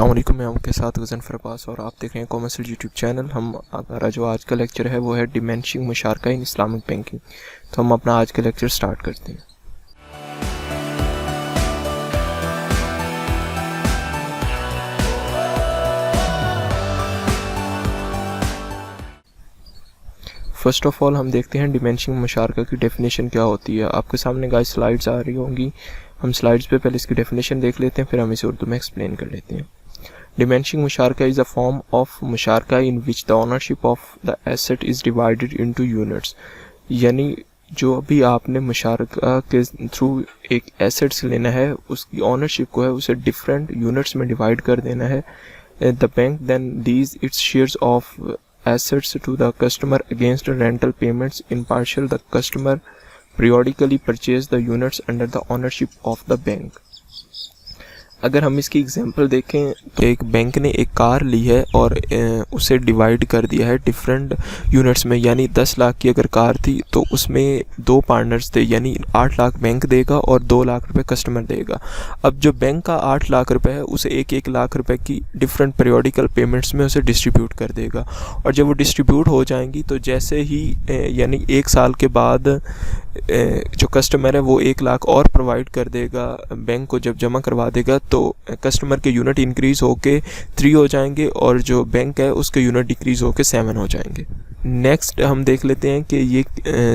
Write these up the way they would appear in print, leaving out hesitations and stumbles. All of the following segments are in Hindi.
अस्सलाम वालेकुम, मैं आपके साथ गज़नफ़र अब्बास और आप देख रहे हैं कॉमर्शियल यूट्यूब चैनल। हमारा जो आज का लेक्चर है वो है डिमेंशिंग मुशारका इन इस्लामिक बैंकिंग। तो हम अपना आज का लेक्चर स्टार्ट करते हैं। फ़र्स्ट ऑफ़ ऑल हम देखते हैं डिमेंशिंग मुशारका की डेफिनेशन क्या होती है। आपके सामने गाइस स्लाइड्स आ रही होंगी, हम स्लाइड्स पे पहले इसकी डेफिनेशन देख लेते हैं, फिर हम इसे उर्दू में एक्सप्लेन कर लेते हैं। Diminishing musharaka is a form of musharaka in which the ownership of the asset is divided into units। यानी जो अभी आपने मुशारका के थ्रू एक एसेट्स लेना है, उसकी ओनरशिप को है उसे डिफरेंट यूनिट्स में डिवाइड कर देना है। The bank then these its shares of assets to the customer against rental payments in partial the customer periodically purchase the units under the ownership of the bank। अगर हम इसकी एग्जांपल देखें तो एक बैंक ने एक कार ली है और उसे डिवाइड कर दिया है डिफरेंट यूनिट्स में। यानी 10 लाख की अगर कार थी तो उसमें दो पार्टनर्स थे, यानी 8 लाख बैंक देगा और 2 लाख रुपए कस्टमर देगा। अब जो बैंक का 8 लाख रुपए है उसे 1-1 लाख रुपए की डिफरेंट पीरियोडिकल पेमेंट्स में उसे डिस्ट्रीब्यूट कर देगा। और जब वो डिस्ट्रीब्यूट हो जाएंगी तो जैसे ही यानी 1 साल के बाद जो कस्टमर है वो 1 लाख और प्रोवाइड कर देगा बैंक को, जब जमा करवा देगा तो कस्टमर के यूनिट इंक्रीज़ होके 3 हो जाएंगे और जो बैंक है उसके यूनिट डिक्रीज़ होके 7 हो जाएंगे। नेक्स्ट हम देख लेते हैं कि ये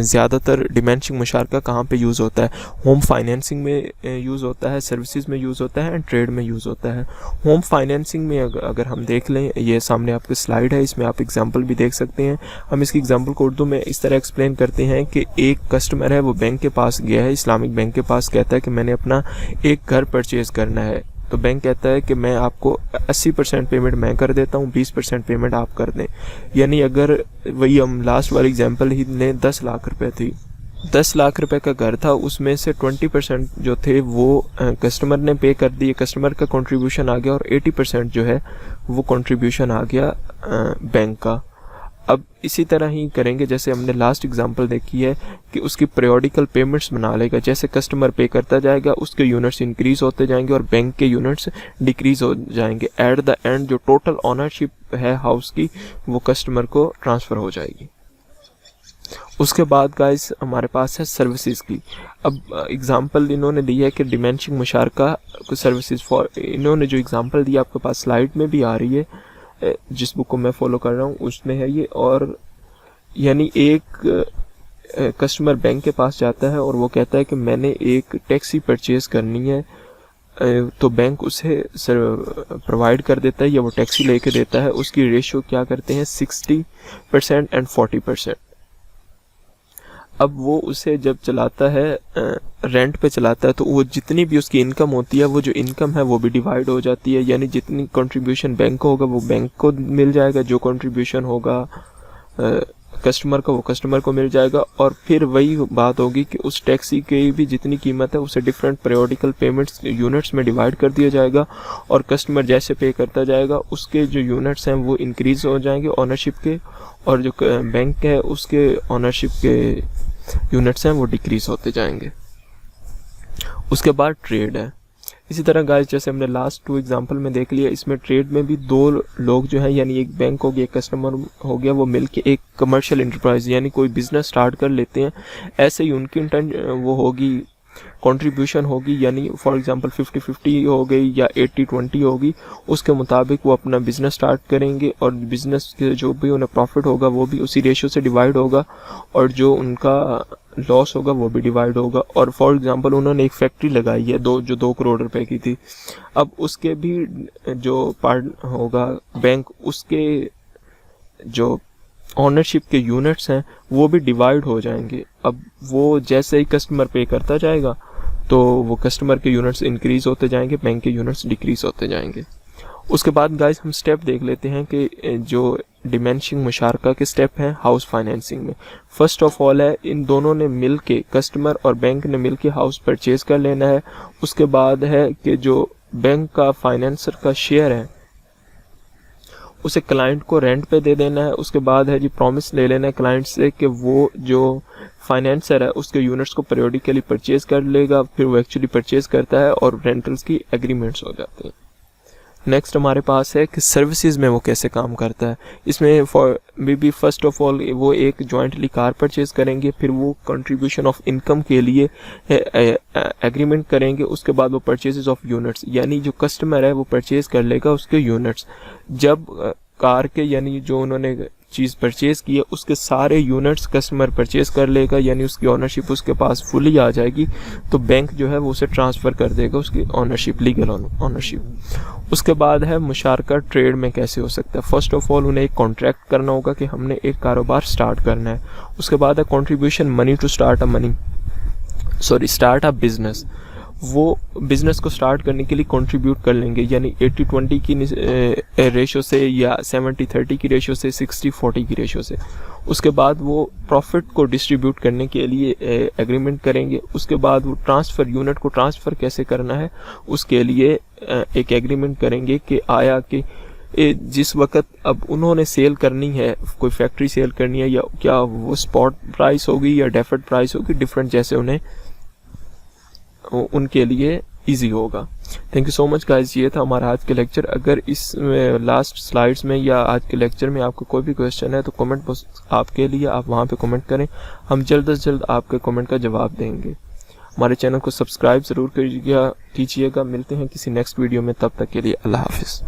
ज़्यादातर डिमेंशिंग मुशारका कहाँ पे यूज़ होता है। होम फाइनेंसिंग में यूज़ होता है, सर्विसेज में यूज़ होता है एंड ट्रेड में यूज़ होता है। होम फाइनेंसिंग में अगर हम देख लें, ये सामने आपके स्लाइड है, इसमें आप एग्जांपल भी देख सकते हैं। हम इसकी एग्जांपल को उर्दू में इस तरह एक्सप्लेन करते हैं कि एक कस्टमर है, वो बैंक के पास गया है, इस्लामिक बैंक के पास, कहता है कि मैंने अपना एक घर परचेज़ करना है। तो बैंक कहता है कि मैं आपको 80% पेमेंट मैं कर देता हूँ, 20% पेमेंट आप कर दें। यानी अगर वही हम लास्ट वाली एग्जांपल ही ने 10 लाख रुपए थी, 10 लाख रुपए का घर था, उसमें से 20% जो थे वो कस्टमर ने पे कर दिए, कस्टमर का कंट्रीब्यूशन आ गया, और 80% जो है वो कंट्रीब्यूशन आ गया बैंक का। अब इसी तरह ही करेंगे जैसे हमने लास्ट एग्जांपल देखी है कि उसकी पीरियोडिकल पेमेंट्स बना लेगा। जैसे कस्टमर पे करता जाएगा उसके यूनिट्स इंक्रीज़ होते जाएंगे और बैंक के यूनिट्स डिक्रीज़ हो जाएंगे। एट द एंड जो टोटल ओनरशिप है हाउस की वो कस्टमर को ट्रांसफ़र हो जाएगी। उसके बाद गाइस हमारे पास है सर्विसेज की। अब एग्जांपल इन्होंने दी है कि डिमेंशिंग मुशारका को सर्विसेज फॉर, इन्होंने जो एग्जांपल दी आपके पास स्लाइड में भी आ रही है, जिस बुक को मैं फॉलो कर रहा हूँ उसमें है ये। और यानी एक कस्टमर बैंक के पास जाता है और वो कहता है कि मैंने एक टैक्सी परचेज़ करनी है, तो बैंक उसे प्रोवाइड कर देता है या वो टैक्सी लेके देता है। उसकी रेशियो क्या करते हैं, 60% एंड 40%। अब वो उसे जब चलाता है, रेंट पे चलाता है, तो वो जितनी भी उसकी इनकम होती है, वो जो इनकम है वो भी डिवाइड हो जाती है। यानी जितनी कंट्रीब्यूशन बैंक को होगा वो बैंक को मिल जाएगा, जो कंट्रीब्यूशन होगा कस्टमर का वो कस्टमर को मिल जाएगा। और फिर वही बात होगी कि उस टैक्सी की भी जितनी कीमत है उसे डिफरेंट पीरियोडिकल पेमेंट्स यूनिट्स में डिवाइड कर दिया जाएगा और कस्टमर जैसे पे करता जाएगा उसके जो यूनिट्स हैं वो इंक्रीज़ हो जाएंगे ओनरशिप के, और जो बैंक है उसके ओनरशिप के यूनिट्स हैं वो डिक्रीज़ होते जाएंगे। उसके बाद ट्रेड है। इसी तरह गाइस जैसे हमने लास्ट 2 एग्जांपल में देख लिया, इसमें ट्रेड में भी 2 लोग जो हैं, यानी एक बैंक हो गया एक कस्टमर हो गया, वो मिलके एक कमर्शियल इंटरप्राइज यानी कोई बिजनेस स्टार्ट कर लेते हैं। ऐसे ही उनकी इंटर्न वो होगी, कंट्रीब्यूशन होगी, यानी फॉर एग्जांपल 50-50 हो गई या 80-20 होगी। उसके मुताबिक वो अपना बिज़नेस स्टार्ट करेंगे और बिज़नेस के जो भी उन्हें प्रॉफिट होगा वो भी उसी रेशियो से डिवाइड होगा और जो उनका लॉस होगा वो भी डिवाइड होगा। और फॉर एग्जांपल उन्होंने एक फैक्ट्री लगाई है जो 2 करोड़ रुपए की थी। अब उसके भी जो पार्ट होगा बैंक, उसके जो ओनरशिप के यूनिट्स हैं वो भी डिवाइड हो जाएंगे। अब वो जैसे ही कस्टमर पे करता जाएगा तो वो कस्टमर के यूनिट्स इंक्रीज़ होते जाएंगे, बैंक के यूनिट्स डिक्रीज़ होते जाएंगे। उसके बाद गाइस हम स्टेप देख लेते हैं कि जो डिमेंशिंग मुशारका के स्टेप हैं हाउस फाइनेंसिंग में। फर्स्ट ऑफ ऑल है इन दोनों ने मिल के, कस्टमर और बैंक ने मिल के हाउस परचेज़ कर लेना है। उसके बाद है कि जो बैंक का फाइनेंसर का शेयर है उसे क्लाइंट को रेंट पे दे देना है। उसके बाद है जी प्रॉमिस ले लेना है क्लाइंट से कि वो जो फाइनेंसर है उसके यूनिट्स को पीरियोडिकली परचेज़ कर लेगा। फिर वो एक्चुअली परचेज़ करता है और रेंटल्स की एग्रीमेंट्स हो जाते हैं। नेक्स्ट हमारे पास है कि सर्विसेज में वो कैसे काम करता है। इसमें फर्स्ट ऑफ ऑल वो एक जॉइंटली कार परचेज करेंगे, फिर वो कंट्रीब्यूशन ऑफ इनकम के लिए एग्रीमेंट करेंगे, उसके बाद वो परचेजेस ऑफ यूनिट्स, यानी जो कस्टमर है वो परचेज कर लेगा उसके यूनिट्स। जब कार के यानी जो उन्होंने चीज़ परचेज़ की है उसके सारे यूनिट्स कस्टमर परचेज़ कर लेगा, यानी उसकी ऑनरशिप उसके पास फुली आ जाएगी, तो बैंक जो है वो उसे ट्रांसफ़र कर देगा उसकी ऑनरशिप, लीगल ऑनरशिप। उसके बाद है मुशारका ट्रेड में कैसे हो सकता है। फर्स्ट ऑफ ऑल उन्हें एक कॉन्ट्रैक्ट करना होगा कि हमने एक कारोबार स्टार्ट करना है। उसके बाद है contribution money to start a business. वो बिज़नेस को स्टार्ट करने के लिए कंट्रीब्यूट कर लेंगे, यानी 80-20 की रेशो से या 70-30 की रेशो से, 60-40 की रेशो से। उसके बाद वो प्रॉफिट को डिस्ट्रीब्यूट करने के लिए एग्रीमेंट करेंगे। उसके बाद वो यूनिट को ट्रांसफ़र कैसे करना है उसके लिए एक एग्रीमेंट करेंगे कि आया कि जिस वक्त अब उन्होंने सेल करनी है, कोई फैक्ट्री सेल करनी है, या क्या वो स्पॉट प्राइस होगी या डेफर्ड प्राइस होगी, डिफरेंट जैसे उन्हें उनके लिए इजी होगा। Thank you so much guys, ये था हमारा आज के लेक्चर। अगर इस लास्ट स्लाइड्स में या आज के लेक्चर में आपको कोई भी क्वेश्चन है तो कमेंट बॉक्स आपके लिए, आप वहाँ पे कमेंट करें, हम जल्द से जल्द आपके कमेंट का जवाब देंगे। हमारे चैनल को सब्सक्राइब ज़रूर कीजिएगा। मिलते हैं किसी नेक्स्ट वीडियो में, तब तक के लिए अल्लाह हाफिज़।